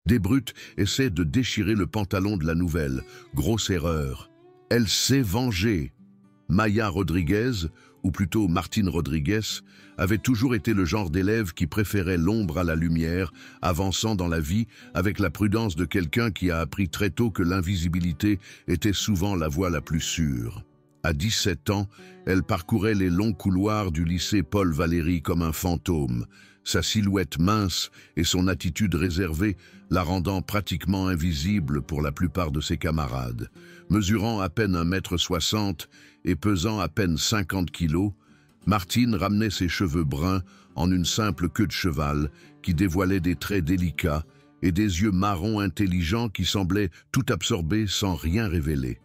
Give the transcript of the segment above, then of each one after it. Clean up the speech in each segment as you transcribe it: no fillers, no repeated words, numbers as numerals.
Des brutes essaient de déchirer le pantalon de la nouvelle. Grosse erreur. Elle s'est vengée. Maya Rodriguez, ou plutôt Martine Rodriguez, avait toujours été le genre d'élève qui préférait l'ombre à la lumière, avançant dans la vie avec la prudence de quelqu'un qui a appris très tôt que l'invisibilité était souvent la voie la plus sûre. À 17 ans, elle parcourait les longs couloirs du lycée Paul Valéry comme un fantôme, sa silhouette mince et son attitude réservée la rendant pratiquement invisible pour la plupart de ses camarades. Mesurant à peine 1,60 m et pesant à peine 50 kilos, Martine ramenait ses cheveux bruns en une simple queue de cheval qui dévoilait des traits délicats et des yeux marrons intelligents qui semblaient tout absorber sans rien révéler.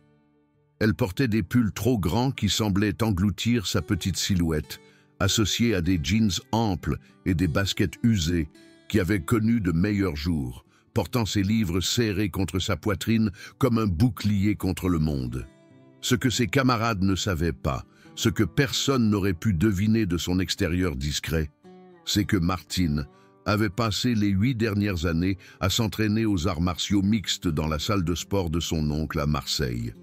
Elle portait des pulls trop grands qui semblaient engloutir sa petite silhouette, associée à des jeans amples et des baskets usées qui avaient connu de meilleurs jours, portant ses livres serrés contre sa poitrine comme un bouclier contre le monde. Ce que ses camarades ne savaient pas, ce que personne n'aurait pu deviner de son extérieur discret, c'est que Martine avait passé les 8 dernières années à s'entraîner aux arts martiaux mixtes dans la salle de sport de son oncle à Marseille.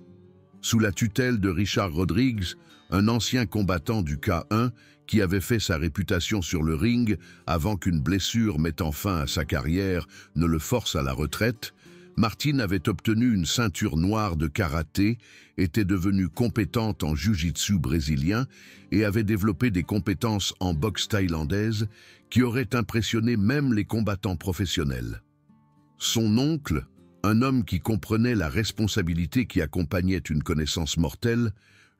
Sous la tutelle de Richard Rodrigues, un ancien combattant du K1 qui avait fait sa réputation sur le ring avant qu'une blessure mettant fin à sa carrière ne le force à la retraite, Martine avait obtenu une ceinture noire de karaté, était devenue compétente en jiu-jitsu brésilien et avait développé des compétences en boxe thaïlandaise qui auraient impressionné même les combattants professionnels. Son oncle, un homme qui comprenait la responsabilité qui accompagnait une connaissance mortelle,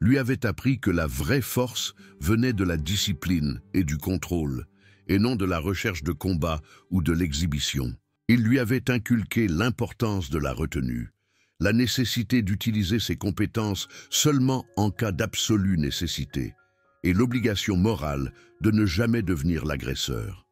lui avait appris que la vraie force venait de la discipline et du contrôle, et non de la recherche de combat ou de l'exhibition. Il lui avait inculqué l'importance de la retenue, la nécessité d'utiliser ses compétences seulement en cas d'absolue nécessité, et l'obligation morale de ne jamais devenir l'agresseur.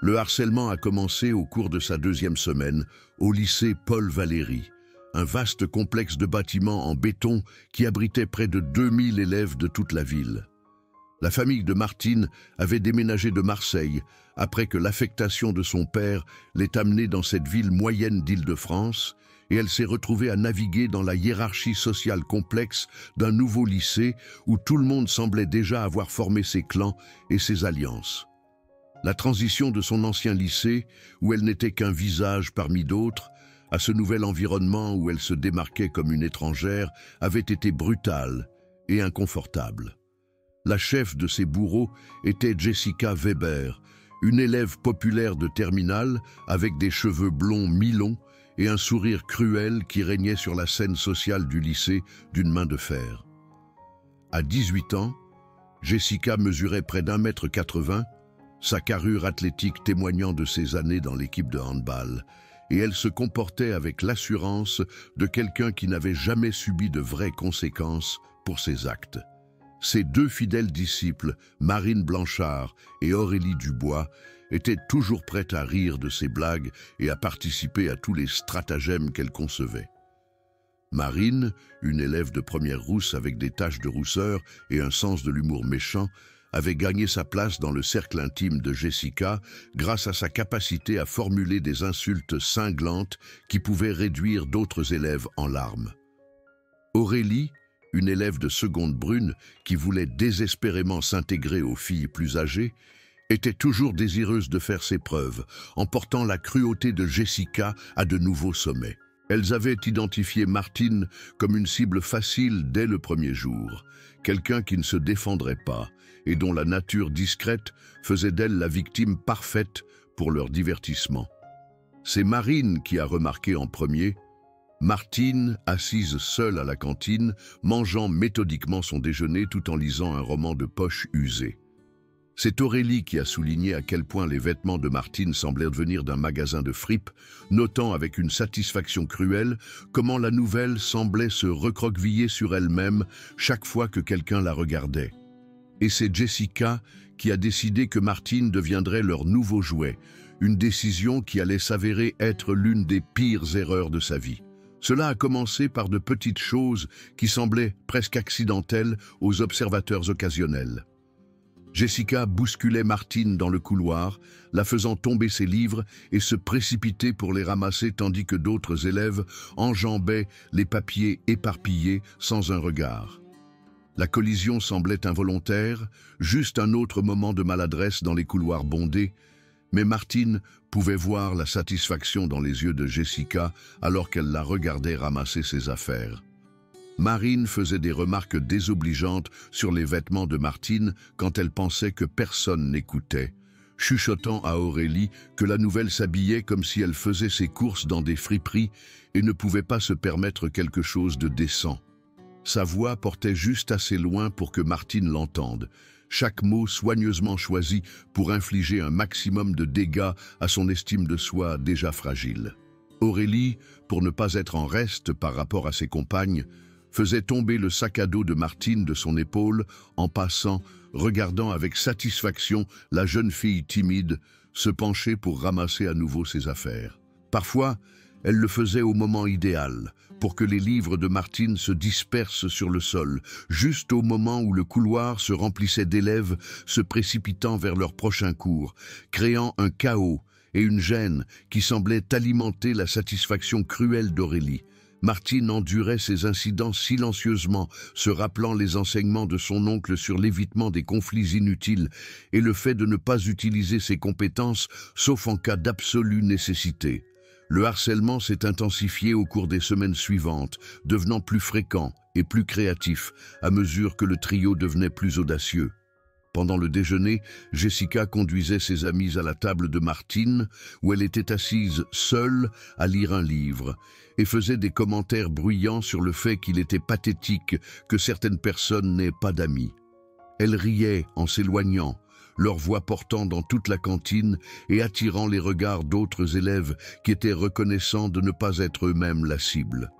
Le harcèlement a commencé au cours de sa 2e semaine au lycée Paul Valéry, un vaste complexe de bâtiments en béton qui abritait près de 2000 élèves de toute la ville. La famille de Martine avait déménagé de Marseille après que l'affectation de son père l'ait amenée dans cette ville moyenne d'Île-de-France et elle s'est retrouvée à naviguer dans la hiérarchie sociale complexe d'un nouveau lycée où tout le monde semblait déjà avoir formé ses clans et ses alliances. La transition de son ancien lycée, où elle n'était qu'un visage parmi d'autres, à ce nouvel environnement où elle se démarquait comme une étrangère, avait été brutale et inconfortable. La chef de ses bourreaux était Jessica Weber, une élève populaire de terminale avec des cheveux blonds mi-longs et un sourire cruel qui régnait sur la scène sociale du lycée d'une main de fer. À 18 ans, Jessica mesurait près d'1,80 m, sa carrure athlétique témoignant de ses années dans l'équipe de handball, et elle se comportait avec l'assurance de quelqu'un qui n'avait jamais subi de vraies conséquences pour ses actes. Ses 2 fidèles disciples, Marine Blanchard et Aurélie Dubois, étaient toujours prêtes à rire de ses blagues et à participer à tous les stratagèmes qu'elle concevait. Marine, une élève de première rousse avec des taches de rousseur et un sens de l'humour méchant, avait gagné sa place dans le cercle intime de Jessica grâce à sa capacité à formuler des insultes cinglantes qui pouvaient réduire d'autres élèves en larmes. Aurélie, une élève de seconde brune qui voulait désespérément s'intégrer aux filles plus âgées, était toujours désireuse de faire ses preuves, en portant la cruauté de Jessica à de nouveaux sommets. Elles avaient identifié Martine comme une cible facile dès le premier jour, quelqu'un qui ne se défendrait pas et dont la nature discrète faisait d'elle la victime parfaite pour leur divertissement. C'est Marine qui a remarqué en premier Martine, assise seule à la cantine, mangeant méthodiquement son déjeuner tout en lisant un roman de poche usé. C'est Aurélie qui a souligné à quel point les vêtements de Martine semblaient venir d'un magasin de fripes, notant avec une satisfaction cruelle comment la nouvelle semblait se recroqueviller sur elle-même chaque fois que quelqu'un la regardait. Et c'est Jessica qui a décidé que Martine deviendrait leur nouveau jouet, une décision qui allait s'avérer être l'une des pires erreurs de sa vie. Cela a commencé par de petites choses qui semblaient presque accidentelles aux observateurs occasionnels. Jessica bousculait Martine dans le couloir, la faisant tomber ses livres et se précipiter pour les ramasser tandis que d'autres élèves enjambaient les papiers éparpillés sans un regard. La collision semblait involontaire, juste un autre moment de maladresse dans les couloirs bondés, mais Martine pouvait voir la satisfaction dans les yeux de Jessica alors qu'elle la regardait ramasser ses affaires. Marine faisait des remarques désobligeantes sur les vêtements de Martine quand elle pensait que personne n'écoutait, chuchotant à Aurélie que la nouvelle s'habillait comme si elle faisait ses courses dans des friperies et ne pouvait pas se permettre quelque chose de décent. Sa voix portait juste assez loin pour que Martine l'entende, chaque mot soigneusement choisi pour infliger un maximum de dégâts à son estime de soi déjà fragile. Aurélie, pour ne pas être en reste par rapport à ses compagnes, faisait tomber le sac à dos de Martine de son épaule en passant, regardant avec satisfaction la jeune fille timide se pencher pour ramasser à nouveau ses affaires. Parfois, elle le faisait au moment idéal, pour que les livres de Martine se dispersent sur le sol, juste au moment où le couloir se remplissait d'élèves se précipitant vers leur prochain cours, créant un chaos et une gêne qui semblaient alimenter la satisfaction cruelle d'Aurélie. Martine endurait ces incidents silencieusement, se rappelant les enseignements de son oncle sur l'évitement des conflits inutiles et le fait de ne pas utiliser ses compétences sauf en cas d'absolue nécessité. Le harcèlement s'est intensifié au cours des semaines suivantes, devenant plus fréquent et plus créatif à mesure que le trio devenait plus audacieux. Pendant le déjeuner, Jessica conduisait ses amis à la table de Martine, où elle était assise seule à lire un livre, et faisait des commentaires bruyants sur le fait qu'il était pathétique que certaines personnes n'aient pas d'amis. Elle riait en s'éloignant, leur voix portant dans toute la cantine et attirant les regards d'autres élèves qui étaient reconnaissants de ne pas être eux-mêmes la cible.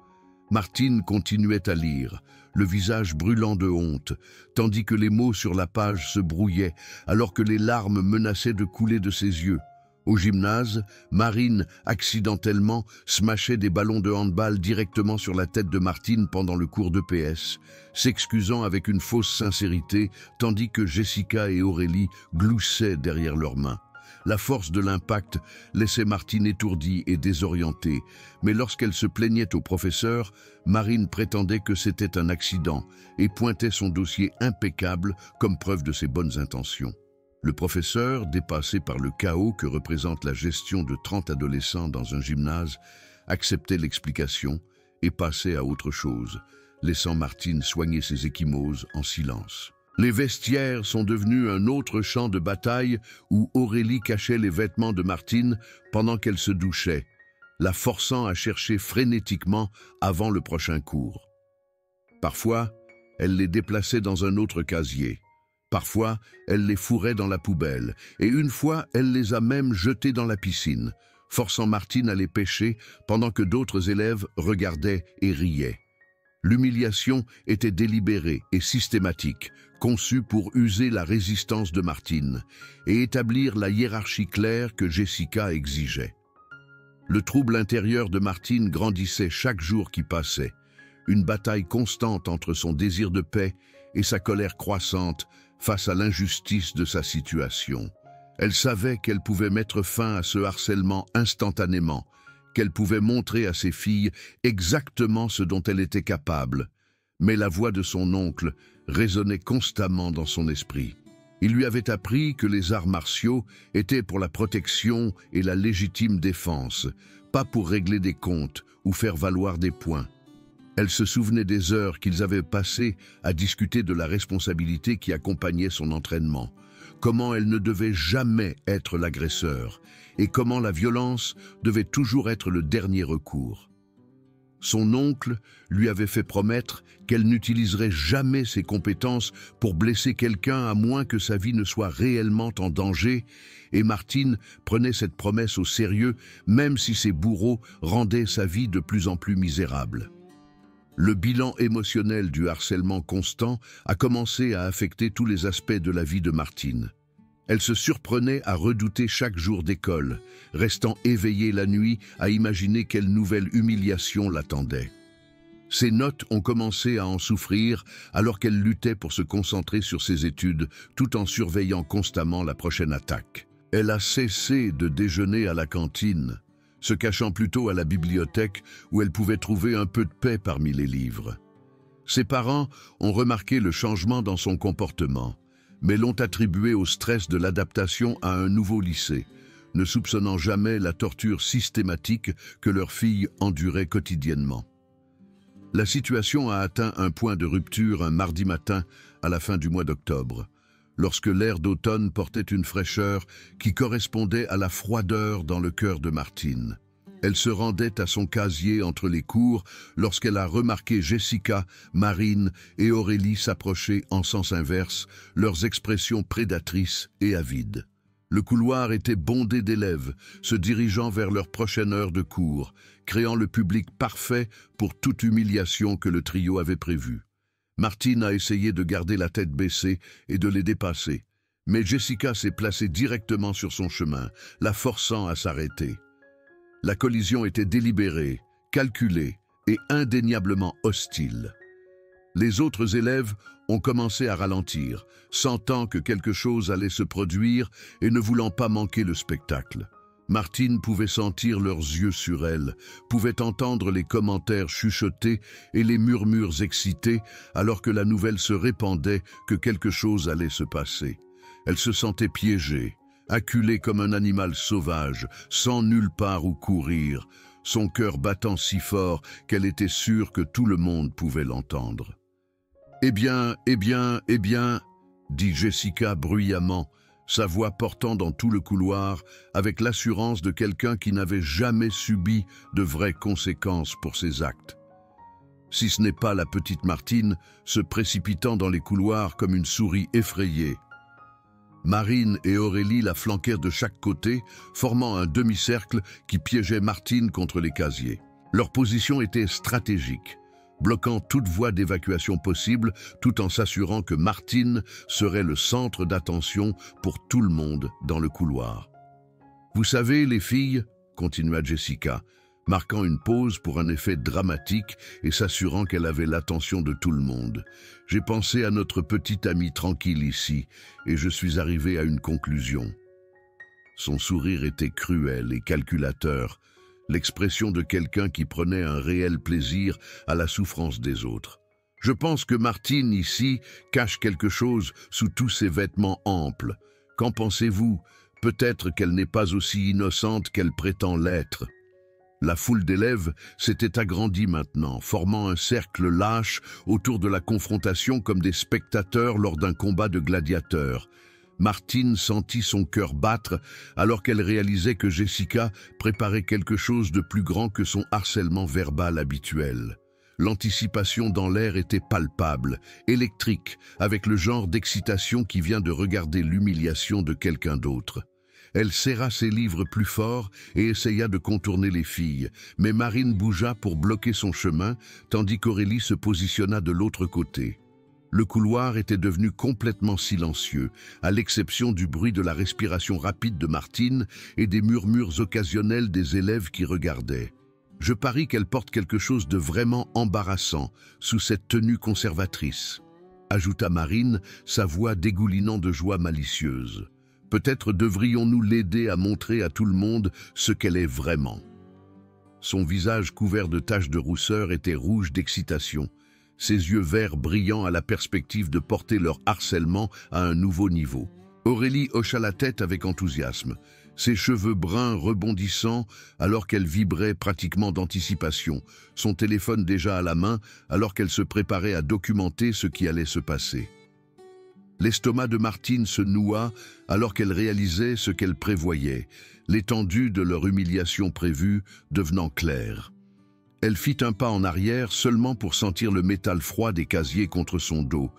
Martine continuait à lire, le visage brûlant de honte, tandis que les mots sur la page se brouillaient alors que les larmes menaçaient de couler de ses yeux. Au gymnase, Marine, accidentellement, smashait des ballons de handball directement sur la tête de Martine pendant le cours de PS, s'excusant avec une fausse sincérité, tandis que Jessica et Aurélie gloussaient derrière leurs mains. La force de l'impact laissait Martine étourdie et désorientée, mais lorsqu'elle se plaignait au professeur, Marine prétendait que c'était un accident et pointait son dossier impeccable comme preuve de ses bonnes intentions. Le professeur, dépassé par le chaos que représente la gestion de 30 adolescents dans un gymnase, acceptait l'explication et passait à autre chose, laissant Martine soigner ses ecchymoses en silence. Les vestiaires sont devenus un autre champ de bataille où Aurélie cachait les vêtements de Martine pendant qu'elle se douchait, la forçant à chercher frénétiquement avant le prochain cours. Parfois, elle les déplaçait dans un autre casier. Parfois, elle les fourrait dans la poubelle, et une fois, elle les a même jetés dans la piscine, forçant Martine à les pêcher pendant que d'autres élèves regardaient et riaient. L'humiliation était délibérée et systématique, conçue pour user la résistance de Martine et établir la hiérarchie claire que Jessica exigeait. Le trouble intérieur de Martine grandissait chaque jour qui passait, une bataille constante entre son désir de paix et sa colère croissante face à l'injustice de sa situation. Elle savait qu'elle pouvait mettre fin à ce harcèlement instantanément, qu'elle pouvait montrer à ses filles exactement ce dont elle était capable, mais la voix de son oncle résonnait constamment dans son esprit. Il lui avait appris que les arts martiaux étaient pour la protection et la légitime défense, pas pour régler des comptes ou faire valoir des points. Elle se souvenait des heures qu'ils avaient passées à discuter de la responsabilité qui accompagnait son entraînement, comment elle ne devait jamais être l'agresseur et comment la violence devait toujours être le dernier recours. Son oncle lui avait fait promettre qu'elle n'utiliserait jamais ses compétences pour blesser quelqu'un à moins que sa vie ne soit réellement en danger, et Martine prenait cette promesse au sérieux même si ses bourreaux rendaient sa vie de plus en plus misérable. Le bilan émotionnel du harcèlement constant a commencé à affecter tous les aspects de la vie de Martine. Elle se surprenait à redouter chaque jour d'école, restant éveillée la nuit à imaginer quelle nouvelle humiliation l'attendait. Ses notes ont commencé à en souffrir alors qu'elle luttait pour se concentrer sur ses études tout en surveillant constamment la prochaine attaque. Elle a cessé de déjeuner à la cantine, se cachant plutôt à la bibliothèque où elle pouvait trouver un peu de paix parmi les livres. Ses parents ont remarqué le changement dans son comportement, mais l'ont attribué au stress de l'adaptation à un nouveau lycée, ne soupçonnant jamais la torture systématique que leur fille endurait quotidiennement. La situation a atteint un point de rupture un mardi matin à la fin du mois d'octobre, lorsque l'air d'automne portait une fraîcheur qui correspondait à la froideur dans le cœur de Martine. Elle se rendait à son casier entre les cours lorsqu'elle a remarqué Jessica, Marine et Aurélie s'approcher en sens inverse, leurs expressions prédatrices et avides. Le couloir était bondé d'élèves, se dirigeant vers leur prochaine heure de cours, créant le public parfait pour toute humiliation que le trio avait prévue. Martine a essayé de garder la tête baissée et de les dépasser, mais Jessica s'est placée directement sur son chemin, la forçant à s'arrêter. La collision était délibérée, calculée et indéniablement hostile. Les autres élèves ont commencé à ralentir, sentant que quelque chose allait se produire et ne voulant pas manquer le spectacle. Martine pouvait sentir leurs yeux sur elle, pouvait entendre les commentaires chuchotés et les murmures excités alors que la nouvelle se répandait que quelque chose allait se passer. Elle se sentait piégée, acculée comme un animal sauvage, sans nulle part où courir, son cœur battant si fort qu'elle était sûre que tout le monde pouvait l'entendre. « Eh bien, dit Jessica bruyamment, sa voix portant dans tout le couloir avec l'assurance de quelqu'un qui n'avait jamais subi de vraies conséquences pour ses actes. Si ce n'est pas la petite Martine se précipitant dans les couloirs comme une souris effrayée. Marine et Aurélie la flanquèrent de chaque côté, formant un demi-cercle qui piégeait Martine contre les casiers. Leur position était stratégique, bloquant toute voie d'évacuation possible tout en s'assurant que Martine serait le centre d'attention pour tout le monde dans le couloir. « Vous savez, les filles, » continua Jessica, marquant une pause pour un effet dramatique et s'assurant qu'elle avait l'attention de tout le monde. « J'ai pensé à notre petite amie tranquille ici et je suis arrivé à une conclusion. » Son sourire était cruel et calculateur, l'expression de quelqu'un qui prenait un réel plaisir à la souffrance des autres. « Je pense que Martine, ici, cache quelque chose sous tous ses vêtements amples. Qu'en pensez-vous? Peut-être qu'elle n'est pas aussi innocente qu'elle prétend l'être. » La foule d'élèves s'était agrandie maintenant, formant un cercle lâche autour de la confrontation comme des spectateurs lors d'un combat de gladiateurs. Martine sentit son cœur battre alors qu'elle réalisait que Jessica préparait quelque chose de plus grand que son harcèlement verbal habituel. L'anticipation dans l'air était palpable, électrique, avec le genre d'excitation qui vient de regarder l'humiliation de quelqu'un d'autre. Elle serra ses livres plus fort et essaya de contourner les filles, mais Marine bougea pour bloquer son chemin, tandis qu'Aurélie se positionna de l'autre côté. Le couloir était devenu complètement silencieux, à l'exception du bruit de la respiration rapide de Martine et des murmures occasionnels des élèves qui regardaient. « Je parie qu'elle porte quelque chose de vraiment embarrassant sous cette tenue conservatrice », ajouta Marine, sa voix dégoulinant de joie malicieuse. « Peut-être devrions-nous l'aider à montrer à tout le monde ce qu'elle est vraiment. » Son visage couvert de taches de rousseur était rouge d'excitation, ses yeux verts brillant à la perspective de porter leur harcèlement à un nouveau niveau. Aurélie hocha la tête avec enthousiasme, ses cheveux bruns rebondissant alors qu'elle vibrait pratiquement d'anticipation, son téléphone déjà à la main alors qu'elle se préparait à documenter ce qui allait se passer. L'estomac de Martine se noua alors qu'elle réalisait ce qu'elle prévoyait, l'étendue de leur humiliation prévue devenant claire. Elle fit un pas en arrière seulement pour sentir le métal froid des casiers contre son dos,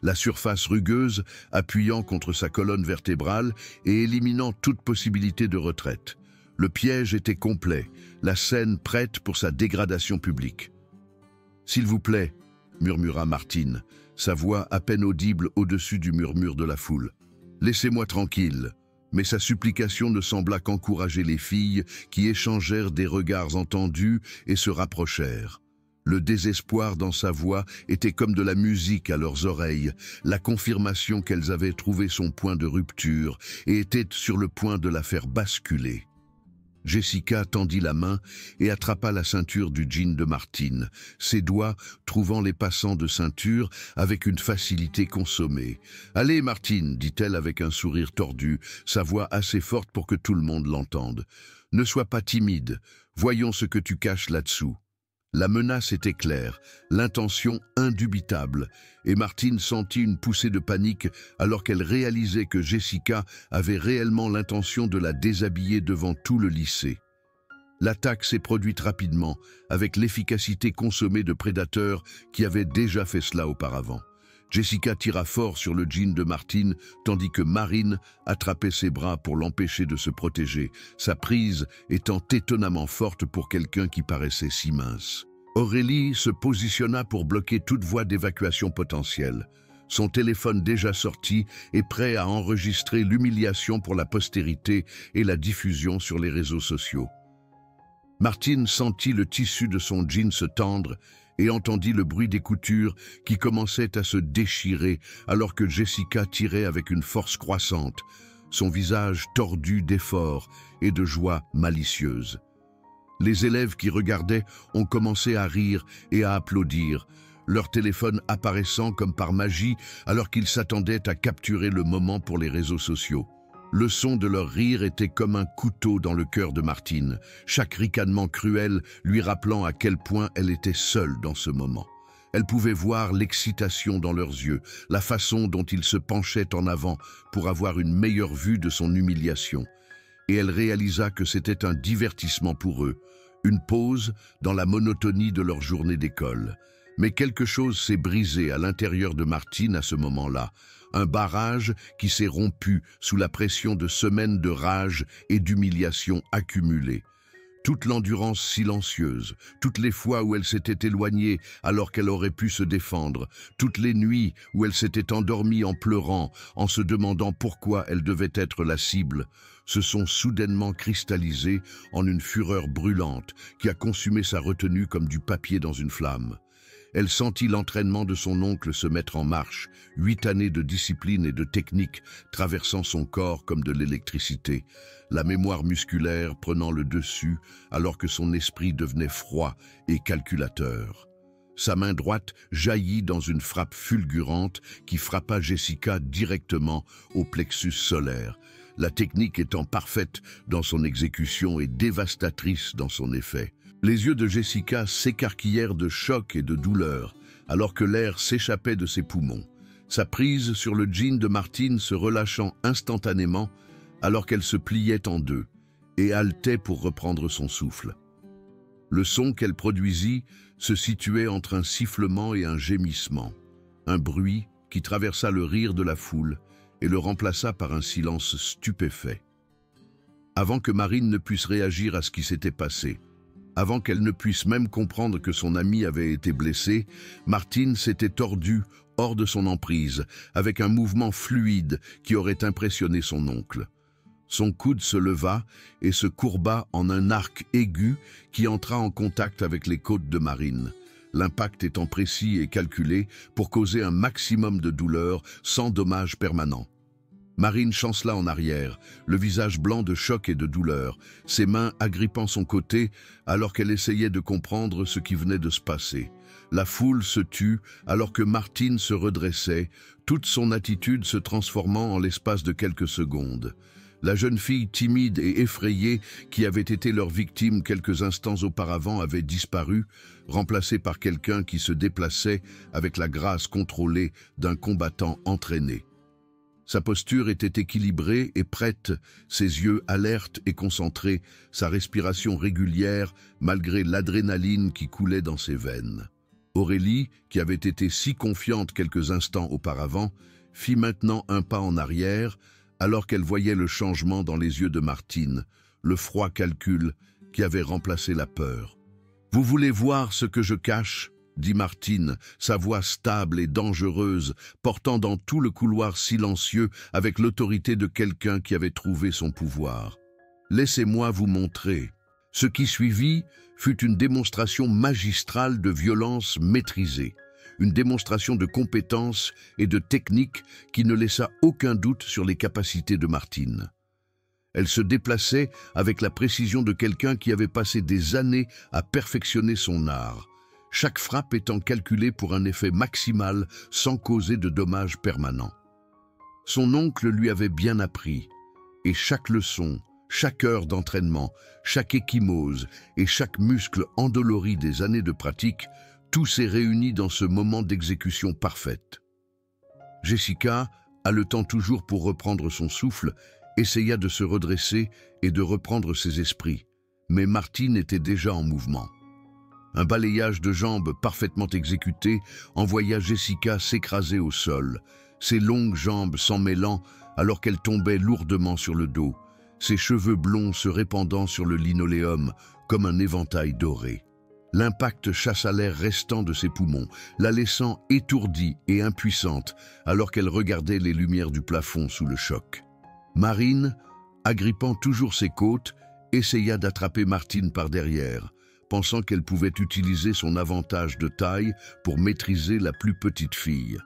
la surface rugueuse appuyant contre sa colonne vertébrale et éliminant toute possibilité de retraite. Le piège était complet, la scène prête pour sa dégradation publique. « S'il vous plaît », murmura Martine, sa voix à peine audible au-dessus du murmure de la foule. « Laissez-moi tranquille ». Mais sa supplication ne sembla qu'encourager les filles qui échangèrent des regards entendus et se rapprochèrent. Le désespoir dans sa voix était comme de la musique à leurs oreilles, la confirmation qu'elles avaient trouvé son point de rupture et étaient sur le point de la faire basculer. Jessica tendit la main et attrapa la ceinture du jean de Martine, ses doigts trouvant les passants de ceinture avec une facilité consommée. « Allez, Martine, dit-elle avec un sourire tordu, sa voix assez forte pour que tout le monde l'entende. Ne sois pas timide, voyons ce que tu caches là-dessous. » La menace était claire, l'intention indubitable, et Martine sentit une poussée de panique alors qu'elle réalisait que Jessica avait réellement l'intention de la déshabiller devant tout le lycée. L'attaque s'est produite rapidement, avec l'efficacité consommée de prédateurs qui avaient déjà fait cela auparavant. Jessica tira fort sur le jean de Martine, tandis que Marine attrapait ses bras pour l'empêcher de se protéger, sa prise étant étonnamment forte pour quelqu'un qui paraissait si mince. Aurélie se positionna pour bloquer toute voie d'évacuation potentielle. Son téléphone déjà sorti et prêt à enregistrer l'humiliation pour la postérité et la diffusion sur les réseaux sociaux. Martine sentit le tissu de son jean se tendre et entendit le bruit des coutures qui commençaient à se déchirer alors que Jessica tirait avec une force croissante, son visage tordu d'effort et de joie malicieuse. Les élèves qui regardaient ont commencé à rire et à applaudir, leur téléphone apparaissant comme par magie alors qu'ils s'attendaient à capturer le moment pour les réseaux sociaux. Le son de leur rire était comme un couteau dans le cœur de Martine, chaque ricanement cruel lui rappelant à quel point elle était seule dans ce moment. Elle pouvait voir l'excitation dans leurs yeux, la façon dont ils se penchaient en avant pour avoir une meilleure vue de son humiliation. Et elle réalisa que c'était un divertissement pour eux, une pause dans la monotonie de leur journée d'école. Mais quelque chose s'est brisé à l'intérieur de Martine à ce moment-là. Un barrage qui s'est rompu sous la pression de semaines de rage et d'humiliation accumulées. Toute l'endurance silencieuse, toutes les fois où elle s'était éloignée alors qu'elle aurait pu se défendre, toutes les nuits où elle s'était endormie en pleurant, en se demandant pourquoi elle devait être la cible, se sont soudainement cristallisées en une fureur brûlante qui a consumé sa retenue comme du papier dans une flamme. Elle sentit l'entraînement de son oncle se mettre en marche, 8 années de discipline et de technique traversant son corps comme de l'électricité, la mémoire musculaire prenant le dessus alors que son esprit devenait froid et calculateur. Sa main droite jaillit dans une frappe fulgurante qui frappa Jessica directement au plexus solaire, la technique étant parfaite dans son exécution et dévastatrice dans son effet. Les yeux de Jessica s'écarquillèrent de choc et de douleur, alors que l'air s'échappait de ses poumons. Sa prise sur le jean de Martine se relâchant instantanément, alors qu'elle se pliait en deux, et haletait pour reprendre son souffle. Le son qu'elle produisit se situait entre un sifflement et un gémissement, un bruit qui traversa le rire de la foule et le remplaça par un silence stupéfait. Avant que Marine ne puisse réagir à ce qui s'était passé, avant qu'elle ne puisse même comprendre que son amie avait été blessée, Martine s'était tordue hors de son emprise, avec un mouvement fluide qui aurait impressionné son oncle. Son coude se leva et se courba en un arc aigu qui entra en contact avec les côtes de Marine, l'impact étant précis et calculé pour causer un maximum de douleur sans dommage permanent. Marine chancela en arrière, le visage blanc de choc et de douleur, ses mains agrippant son côté alors qu'elle essayait de comprendre ce qui venait de se passer. La foule se tut alors que Martine se redressait, toute son attitude se transformant en l'espace de quelques secondes. La jeune fille timide et effrayée qui avait été leur victime quelques instants auparavant avait disparu, remplacée par quelqu'un qui se déplaçait avec la grâce contrôlée d'un combattant entraîné. Sa posture était équilibrée et prête, ses yeux alertes et concentrés, sa respiration régulière malgré l'adrénaline qui coulait dans ses veines. Aurélie, qui avait été si confiante quelques instants auparavant, fit maintenant un pas en arrière alors qu'elle voyait le changement dans les yeux de Martine, le froid calcul qui avait remplacé la peur. « Vous voulez voir ce que je cache ?» dit Martine, sa voix stable et dangereuse, portant dans tout le couloir silencieux avec l'autorité de quelqu'un qui avait trouvé son pouvoir. « Laissez-moi vous montrer. » Ce qui suivit fut une démonstration magistrale de violence maîtrisée, une démonstration de compétence et de technique qui ne laissa aucun doute sur les capacités de Martine. Elle se déplaçait avec la précision de quelqu'un qui avait passé des années à perfectionner son art, chaque frappe étant calculée pour un effet maximal sans causer de dommages permanents. Son oncle lui avait bien appris, et chaque leçon, chaque heure d'entraînement, chaque ecchymose et chaque muscle endolori des années de pratique, tout s'est réuni dans ce moment d'exécution parfaite. Jessica, haletant toujours pour reprendre son souffle, essaya de se redresser et de reprendre ses esprits, mais Martine était déjà en mouvement. Un balayage de jambes parfaitement exécuté envoya Jessica s'écraser au sol, ses longues jambes s'en mêlant alors qu'elle tombait lourdement sur le dos, ses cheveux blonds se répandant sur le linoléum comme un éventail doré. L'impact chassa l'air restant de ses poumons, la laissant étourdie et impuissante alors qu'elle regardait les lumières du plafond sous le choc. Marine, agrippant toujours ses côtes, essaya d'attraper Martine par derrière, pensant qu'elle pouvait utiliser son avantage de taille pour maîtriser la plus petite fille.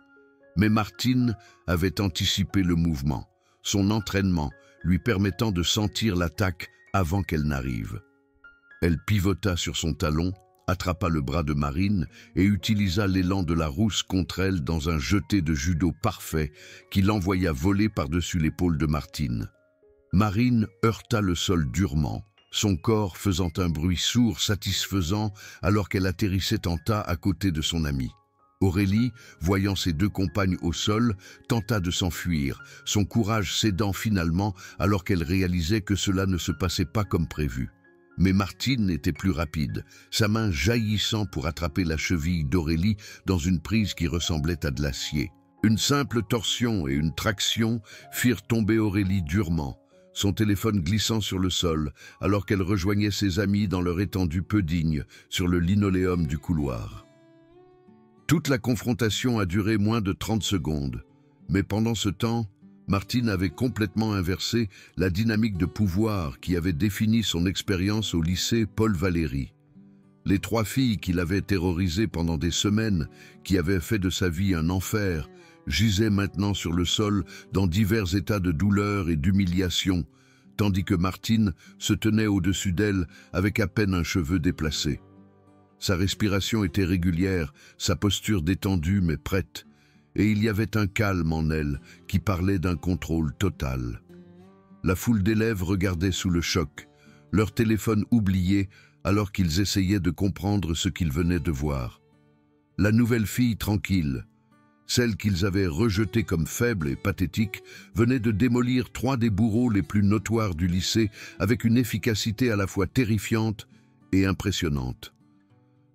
Mais Martine avait anticipé le mouvement, son entraînement lui permettant de sentir l'attaque avant qu'elle n'arrive. Elle pivota sur son talon, attrapa le bras de Marine et utilisa l'élan de la rousse contre elle dans un jeté de judo parfait qui l'envoya voler par-dessus l'épaule de Martine. Marine heurta le sol durement, son corps faisant un bruit sourd satisfaisant alors qu'elle atterrissait en tas à côté de son amie. Aurélie, voyant ses deux compagnes au sol, tenta de s'enfuir, son courage cédant finalement alors qu'elle réalisait que cela ne se passait pas comme prévu. Mais Martine était plus rapide, sa main jaillissant pour attraper la cheville d'Aurélie dans une prise qui ressemblait à de l'acier. Une simple torsion et une traction firent tomber Aurélie durement, son téléphone glissant sur le sol alors qu'elle rejoignait ses amis dans leur étendue peu digne sur le linoléum du couloir. Toute la confrontation a duré moins de 30 secondes, mais pendant ce temps, Martine avait complètement inversé la dynamique de pouvoir qui avait défini son expérience au lycée Paul Valéry. Les trois filles qui l'avaient terrorisée pendant des semaines, qui avaient fait de sa vie un enfer, gisaient maintenant sur le sol dans divers états de douleur et d'humiliation, tandis que Martine se tenait au-dessus d'elle avec à peine un cheveu déplacé. Sa respiration était régulière, sa posture détendue mais prête, et il y avait un calme en elle qui parlait d'un contrôle total. La foule d'élèves regardait sous le choc, leur téléphone oublié alors qu'ils essayaient de comprendre ce qu'ils venaient de voir. La nouvelle fille tranquille, celle qu'ils avaient rejetée comme faible et pathétique, venait de démolir trois des bourreaux les plus notoires du lycée avec une efficacité à la fois terrifiante et impressionnante.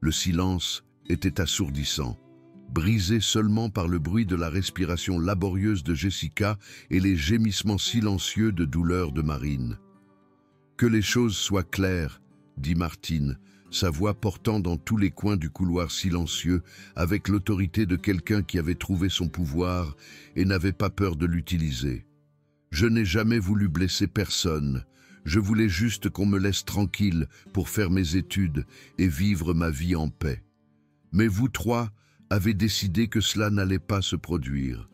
Le silence était assourdissant, brisé seulement par le bruit de la respiration laborieuse de Jessica et les gémissements silencieux de douleur de Marine. « Que les choses soient claires », dit Martine, sa voix portant dans tous les coins du couloir silencieux avec l'autorité de quelqu'un qui avait trouvé son pouvoir et n'avait pas peur de l'utiliser. « Je n'ai jamais voulu blesser personne. Je voulais juste qu'on me laisse tranquille pour faire mes études et vivre ma vie en paix. Mais vous trois avez décidé que cela n'allait pas se produire.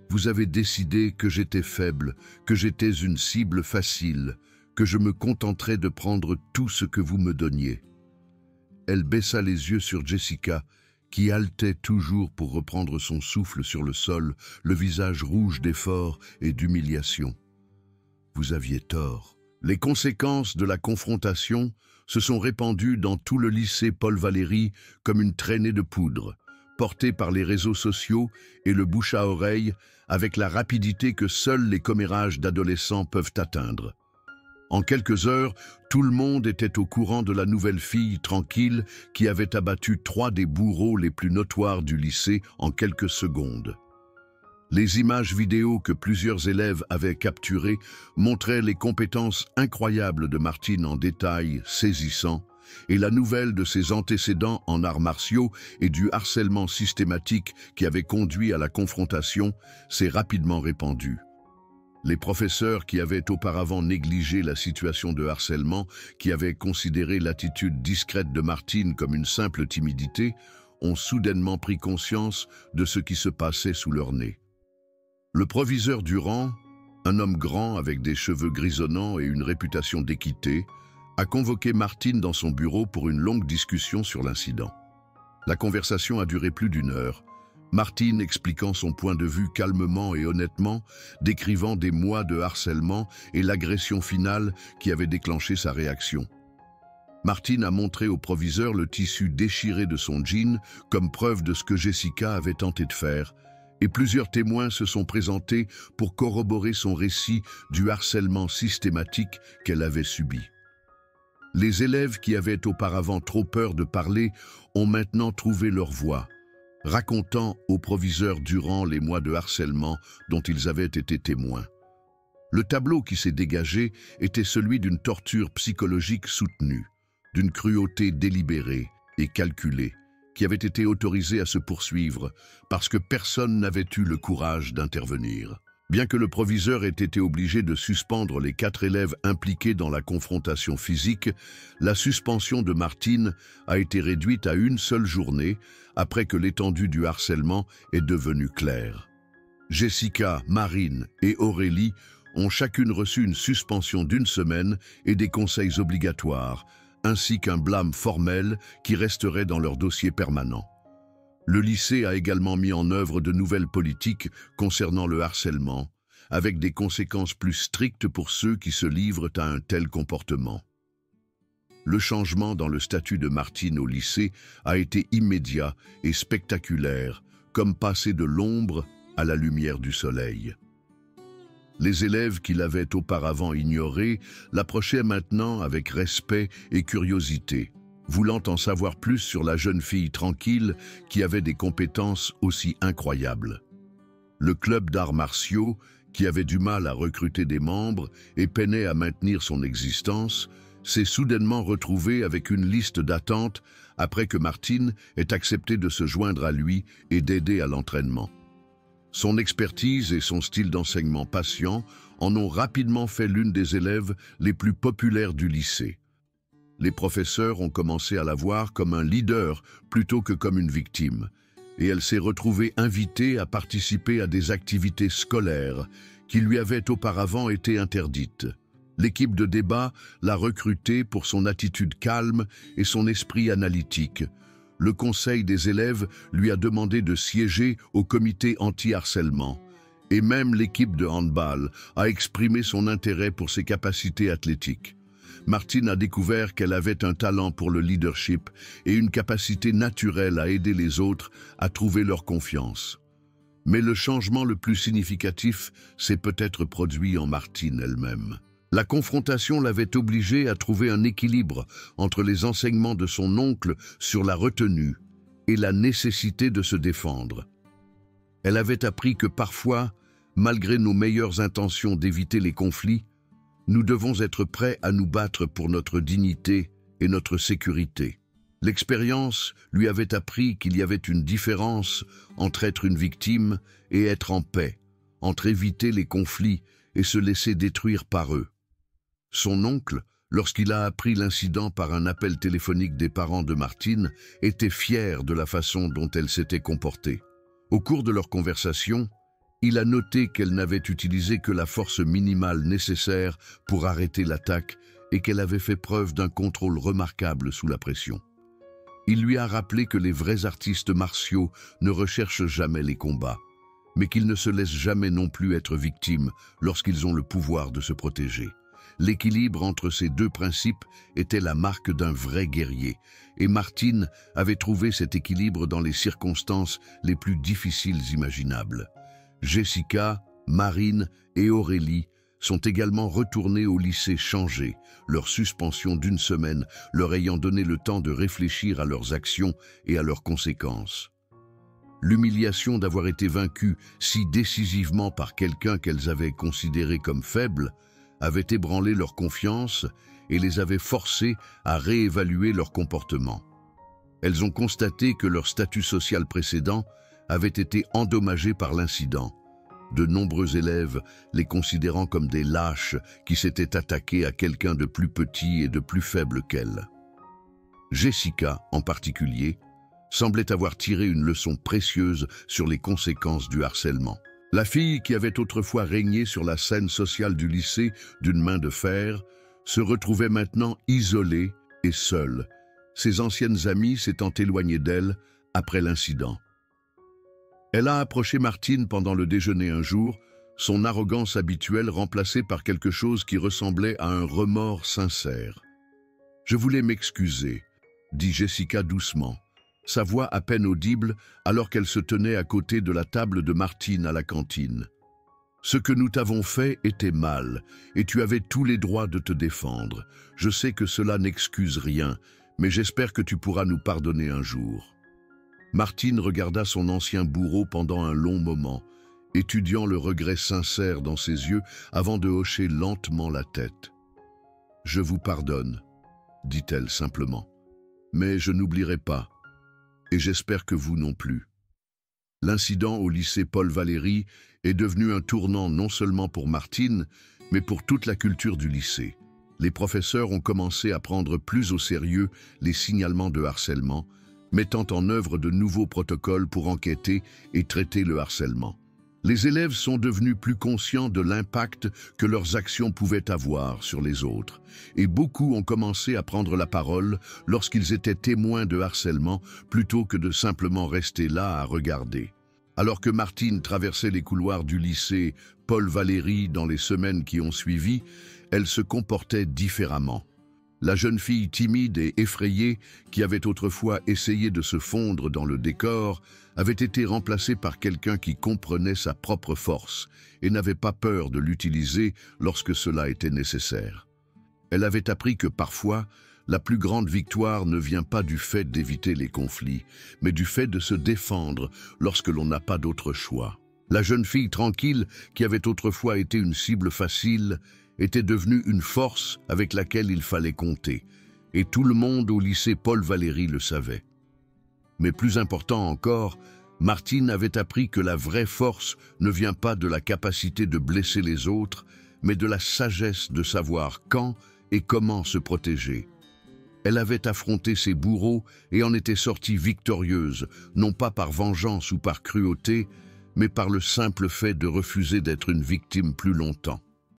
Vous avez décidé que j'étais faible, que j'étais une cible facile, que je me contenterais de prendre tout ce que vous me donniez. » Elle baissa les yeux sur Jessica, qui haletait toujours pour reprendre son souffle sur le sol, le visage rouge d'effort et d'humiliation. « Vous aviez tort. » Les conséquences de la confrontation se sont répandues dans tout le lycée Paul Valéry comme une traînée de poudre, portée par les réseaux sociaux et le bouche à oreille avec la rapidité que seuls les commérages d'adolescents peuvent atteindre. En quelques heures, tout le monde était au courant de la nouvelle fille tranquille qui avait abattu trois des bourreaux les plus notoires du lycée en quelques secondes. Les images vidéo que plusieurs élèves avaient capturées montraient les compétences incroyables de Martine en détails saisissants, et la nouvelle de ses antécédents en arts martiaux et du harcèlement systématique qui avait conduit à la confrontation s'est rapidement répandue. Les professeurs qui avaient auparavant négligé la situation de harcèlement, qui avaient considéré l'attitude discrète de Martine comme une simple timidité, ont soudainement pris conscience de ce qui se passait sous leur nez. Le proviseur Durand, un homme grand avec des cheveux grisonnants et une réputation d'équité, a convoqué Martine dans son bureau pour une longue discussion sur l'incident. La conversation a duré plus d'1 heure, Martine expliquant son point de vue calmement et honnêtement, décrivant des mois de harcèlement et l'agression finale qui avait déclenché sa réaction. Martine a montré au proviseur le tissu déchiré de son jean comme preuve de ce que Jessica avait tenté de faire, et plusieurs témoins se sont présentés pour corroborer son récit du harcèlement systématique qu'elle avait subi. Les élèves qui avaient auparavant trop peur de parler ont maintenant trouvé leur voix, racontant au proviseur Durand les mois de harcèlement dont ils avaient été témoins. Le tableau qui s'est dégagé était celui d'une torture psychologique soutenue, d'une cruauté délibérée et calculée, qui avait été autorisée à se poursuivre parce que personne n'avait eu le courage d'intervenir. Bien que le proviseur ait été obligé de suspendre les 4 élèves impliqués dans la confrontation physique, la suspension de Martine a été réduite à 1 seule journée après que l'étendue du harcèlement est devenue claire. Jessica, Marine et Aurélie ont chacune reçu une suspension d'1 semaine et des conseils obligatoires, ainsi qu'un blâme formel qui resterait dans leur dossier permanent. Le lycée a également mis en œuvre de nouvelles politiques concernant le harcèlement, avec des conséquences plus strictes pour ceux qui se livrent à un tel comportement. Le changement dans le statut de Martine au lycée a été immédiat et spectaculaire, comme passer de l'ombre à la lumière du soleil. Les élèves qui l'avaient auparavant ignorée l'approchaient maintenant avec respect et curiosité, voulant en savoir plus sur la jeune fille tranquille qui avait des compétences aussi incroyables. Le club d'arts martiaux, qui avait du mal à recruter des membres et peinait à maintenir son existence, s'est soudainement retrouvé avec une liste d'attente après que Martine ait accepté de se joindre à lui et d'aider à l'entraînement. Son expertise et son style d'enseignement patient en ont rapidement fait l'une des élèves les plus populaires du lycée. Les professeurs ont commencé à la voir comme un leader plutôt que comme une victime, et elle s'est retrouvée invitée à participer à des activités scolaires qui lui avaient auparavant été interdites. L'équipe de débat l'a recrutée pour son attitude calme et son esprit analytique. Le conseil des élèves lui a demandé de siéger au comité anti-harcèlement. Et même l'équipe de handball a exprimé son intérêt pour ses capacités athlétiques. Martine a découvert qu'elle avait un talent pour le leadership et une capacité naturelle à aider les autres à trouver leur confiance. Mais le changement le plus significatif s'est peut-être produit en Martine elle-même. La confrontation l'avait obligée à trouver un équilibre entre les enseignements de son oncle sur la retenue et la nécessité de se défendre. Elle avait appris que parfois, malgré nos meilleures intentions d'éviter les conflits, nous devons être prêts à nous battre pour notre dignité et notre sécurité. L'expérience lui avait appris qu'il y avait une différence entre être une victime et être en paix, entre éviter les conflits et se laisser détruire par eux. Son oncle, lorsqu'il a appris l'incident par un appel téléphonique des parents de Martine, était fier de la façon dont elle s'était comportée. Au cours de leur conversation, il a noté qu'elle n'avait utilisé que la force minimale nécessaire pour arrêter l'attaque et qu'elle avait fait preuve d'un contrôle remarquable sous la pression. Il lui a rappelé que les vrais artistes martiaux ne recherchent jamais les combats, mais qu'ils ne se laissent jamais non plus être victimes lorsqu'ils ont le pouvoir de se protéger. L'équilibre entre ces 2 principes était la marque d'un vrai guerrier, et Martine avait trouvé cet équilibre dans les circonstances les plus difficiles imaginables. Jessica, Marine et Aurélie sont également retournées au lycée changées, leur suspension d'1 semaine leur ayant donné le temps de réfléchir à leurs actions et à leurs conséquences. L'humiliation d'avoir été vaincues si décisivement par quelqu'un qu'elles avaient considéré comme faible avait ébranlé leur confiance et les avait forcées à réévaluer leur comportement. Elles ont constaté que leur statut social précédent avait été endommagé par l'incident, de nombreux élèves les considérant comme des lâches qui s'étaient attaqués à quelqu'un de plus petit et de plus faible qu'elle. Jessica, en particulier, semblait avoir tiré une leçon précieuse sur les conséquences du harcèlement. La fille qui avait autrefois régné sur la scène sociale du lycée d'une main de fer se retrouvait maintenant isolée et seule, ses anciennes amies s'étant éloignées d'elle après l'incident. Elle a approché Martine pendant le déjeuner un jour, son arrogance habituelle remplacée par quelque chose qui ressemblait à un remords sincère. « Je voulais m'excuser », dit Jessica doucement, sa voix à peine audible alors qu'elle se tenait à côté de la table de Martine à la cantine. « Ce que nous t'avons fait était mal, et tu avais tous les droits de te défendre. Je sais que cela n'excuse rien, mais j'espère que tu pourras nous pardonner un jour. » Martine regarda son ancien bourreau pendant un long moment, étudiant le regret sincère dans ses yeux avant de hocher lentement la tête. « Je vous pardonne, » dit-elle simplement, « mais je n'oublierai pas, et j'espère que vous non plus. » L'incident au lycée Paul Valéry est devenu un tournant non seulement pour Martine, mais pour toute la culture du lycée. Les professeurs ont commencé à prendre plus au sérieux les signalements de harcèlement, mettant en œuvre de nouveaux protocoles pour enquêter et traiter le harcèlement. Les élèves sont devenus plus conscients de l'impact que leurs actions pouvaient avoir sur les autres, et beaucoup ont commencé à prendre la parole lorsqu'ils étaient témoins de harcèlement plutôt que de simplement rester là à regarder. Alors que Martine traversait les couloirs du lycée Paul Valéry dans les semaines qui ont suivi, elle se comportait différemment. La jeune fille timide et effrayée, qui avait autrefois essayé de se fondre dans le décor, avait été remplacée par quelqu'un qui comprenait sa propre force et n'avait pas peur de l'utiliser lorsque cela était nécessaire. Elle avait appris que parfois, la plus grande victoire ne vient pas du fait d'éviter les conflits, mais du fait de se défendre lorsque l'on n'a pas d'autre choix. La jeune fille tranquille, qui avait autrefois été une cible facile, était devenue une force avec laquelle il fallait compter, et tout le monde au lycée Paul Valéry le savait. Mais plus important encore, Martine avait appris que la vraie force ne vient pas de la capacité de blesser les autres, mais de la sagesse de savoir quand et comment se protéger. Elle avait affronté ses bourreaux et en était sortie victorieuse, non pas par vengeance ou par cruauté, mais par le simple fait de refuser d'être une victime plus longtemps.